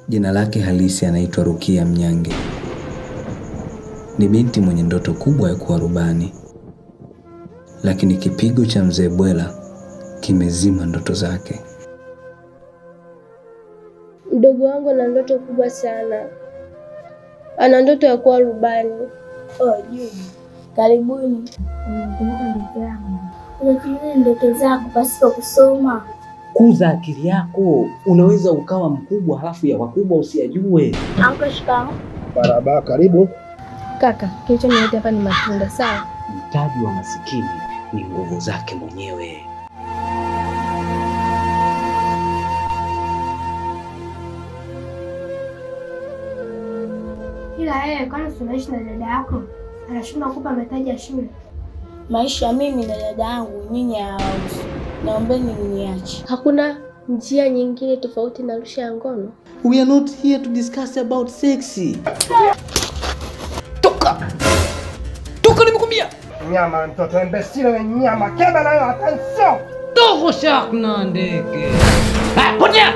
Jina lake halisi anaitwa Rukia Mnyange. Ni binti mwenye ndoto kubwa ya kuwa rubani, lakini kipigo cha mzee Bwela kimezima ndoto zake. Mdogo wangu ana ndoto kubwa sana. Ana ndoto ya kuwa rubani. Juma, karibuni. Unatumia ndoto zako pasipo kusoma. Kuza akili yako, unaweza ukawa mkubwa halafu ya wakubwa usiyajue. Anko, shikamoo. Barabara, karibu. Kaka, kilichonileta hapa ni matunda, sawa? Mtaji wa masikini ni nguvu zake mwenyewe. Ila yeye kwani tunaishi na dada yako? Anashindwa kukupa mahitaji ya shule. Maisha mimi na dada yangu nyinyi hawahusu. Naombeni mniache. Hakuna njia nyingine tofauti na rusha ya ngono. We are not here to discuss about sex. Toka! Toka nimekwambia. Nyama mtoto imbesile we nyama keba nayo attention. Toka shak na ndege. Potea!